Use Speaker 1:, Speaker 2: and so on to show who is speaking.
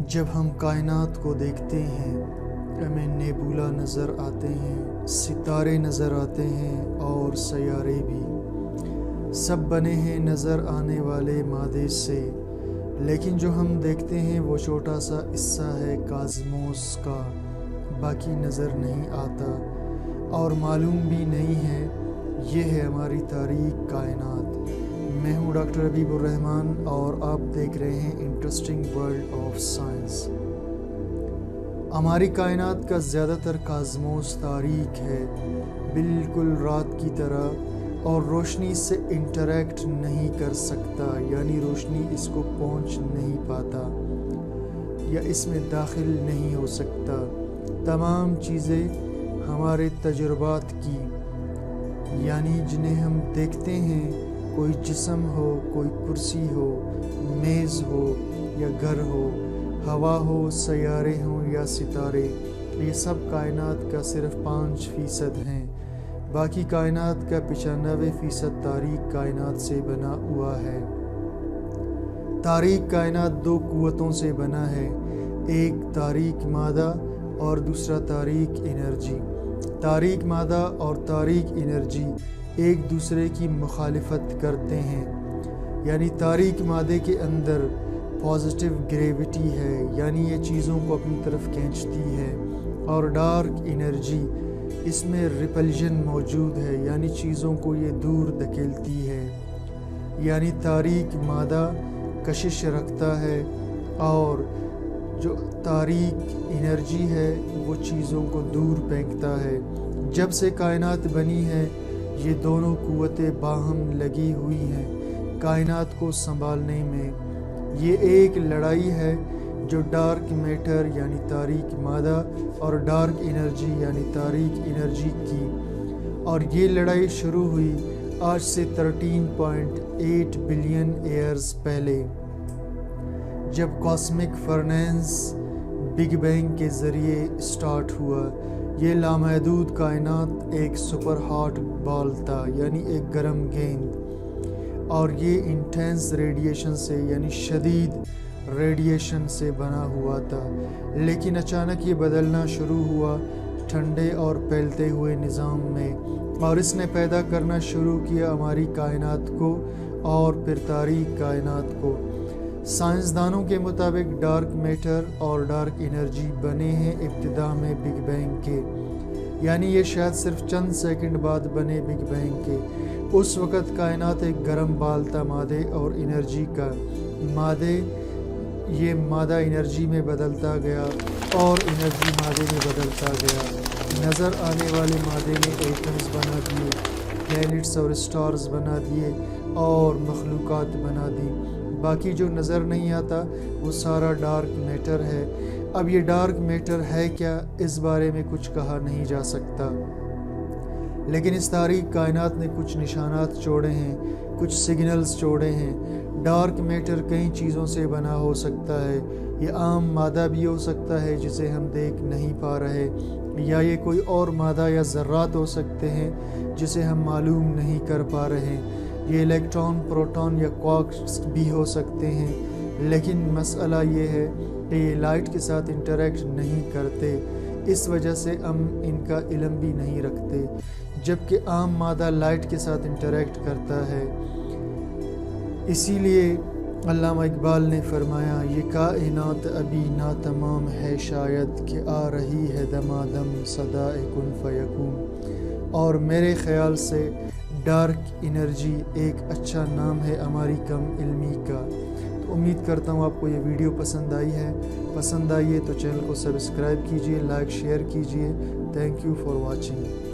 Speaker 1: جب ہم کائنات کو دیکھتے ہیں ہمیں نیبولا نظر آتے ہیں، ستارے نظر آتے ہیں اور سیارے بھی، سب بنے ہیں نظر آنے والے مادے سے، لیکن جو ہم دیکھتے ہیں وہ چھوٹا سا حصہ ہے کازموس کا، باقی نظر نہیں آتا اور معلوم بھی نہیں ہے۔ یہ ہے ہماری تاریک کائنات۔ میں ہوں ڈاکٹر حبیب الرحمان اور آپ دیکھ رہے ہیں انٹرسٹنگ ورلڈ آف سائنس۔ ہماری کائنات کا زیادہ تر کازموس تاریک ہے، بالکل رات کی طرح، اور روشنی سے انٹریکٹ نہیں کر سکتا، یعنی روشنی اس کو پہنچ نہیں پاتا یا اس میں داخل نہیں ہو سکتا۔ تمام چیزیں ہمارے تجربات کی، یعنی جنہیں ہم دیکھتے ہیں، کوئی جسم ہو، کوئی کرسی ہو، میز ہو یا گھر ہو، ہوا ہو، سیارے ہوں یا ستارے، یہ سب کائنات کا صرف 5% ہیں۔ باقی کائنات کا 95% تاریک کائنات سے بنا ہوا ہے۔ تاریک کائنات 2 قوتوں سے بنا ہے، ایک تاریک مادہ اور دوسرا تاریک انرجی۔ تاریک مادہ اور تاریک انرجی ایک دوسرے کی مخالفت کرتے ہیں، یعنی تاریک مادے کے اندر پازیٹیو گریویٹی ہے، یعنی یہ چیزوں کو اپنی طرف کھینچتی ہے، اور ڈارک انرجی، اس میں ریپلژن موجود ہے، یعنی چیزوں کو یہ دور دھکیلتی ہے۔ یعنی تاریک مادہ کشش رکھتا ہے اور جو تاریک انرجی ہے وہ چیزوں کو دور پھینکتا ہے۔ جب سے کائنات بنی ہے یہ دونوں قوتیں باہم لگی ہوئی ہیں کائنات کو سنبھالنے میں۔ یہ ایک لڑائی ہے جو ڈارک میٹر یعنی تاریک مادہ اور ڈارک انرجی یعنی تاریک انرجی کی، اور یہ لڑائی شروع ہوئی آج سے 13.8 بلین ایئرز پہلے، جب کاسمک فرنینس بگ بینگ کے ذریعے سٹارٹ ہوا۔ یہ لامحدود کائنات ایک سپر ہاٹ بال تھا، یعنی ایک گرم گیند، اور یہ انٹینس ریڈیشن سے یعنی شدید ریڈیشن سے بنا ہوا تھا، لیکن اچانک یہ بدلنا شروع ہوا ٹھنڈے اور پھیلتے ہوئے نظام میں، اور اس نے پیدا کرنا شروع کیا ہماری کائنات کو اور پھر تاریک کائنات کو۔ سائنسدانوں کے مطابق ڈارک میٹر اور ڈارک انرجی بنے ہیں ابتدا میں بگ بینگ کے، یعنی یہ شاید صرف چند سیکنڈ بعد بنے بگ بینگ کے۔ اس وقت کائنات ایک گرم بال تھا مادے اور انرجی کا۔ یہ مادہ انرجی میں بدلتا گیا اور انرجی مادے میں بدلتا گیا۔ نظر آنے والے مادے نے ایٹمز بنا دیے، پلینٹس اور سٹارز بنا دیے اور مخلوقات بنا دی۔ باقی جو نظر نہیں آتا وہ سارا ڈارک میٹر ہے۔ اب یہ ڈارک میٹر ہے کیا، اس بارے میں کچھ کہا نہیں جا سکتا، لیکن اس تاریک کائنات نے کچھ نشانات چھوڑے ہیں، کچھ سگنلز چھوڑے ہیں۔ ڈارک میٹر کئی چیزوں سے بنا ہو سکتا ہے، یہ عام مادہ بھی ہو سکتا ہے جسے ہم دیکھ نہیں پا رہے، یا یہ کوئی اور مادہ یا ذرات ہو سکتے ہیں جسے ہم معلوم نہیں کر پا رہے۔ یہ الیکٹران، پروٹون یا کوارکس بھی ہو سکتے ہیں، لیکن مسئلہ یہ ہے کہ یہ لائٹ کے ساتھ انٹریکٹ نہیں کرتے، اس وجہ سے ہم ان کا علم بھی نہیں رکھتے، جبکہ عام مادہ لائٹ کے ساتھ انٹریکٹ کرتا ہے۔ اسی لیے علامہ اقبال نے فرمایا، یہ کائنات ابھی ناتمام ہے شاید، کہ آ رہی ہے دمادم صدائے کن فیکون۔ اور میرے خیال سے ڈارک انرجی ایک اچھا نام ہے ہماری کم علمی کا۔ تو امید کرتا ہوں آپ کو یہ ویڈیو پسند آئی ہے۔ پسند آئی ہے تو چینل کو سبسکرائب کیجئے، لائک شیئر کیجئے۔ Thank you for watching.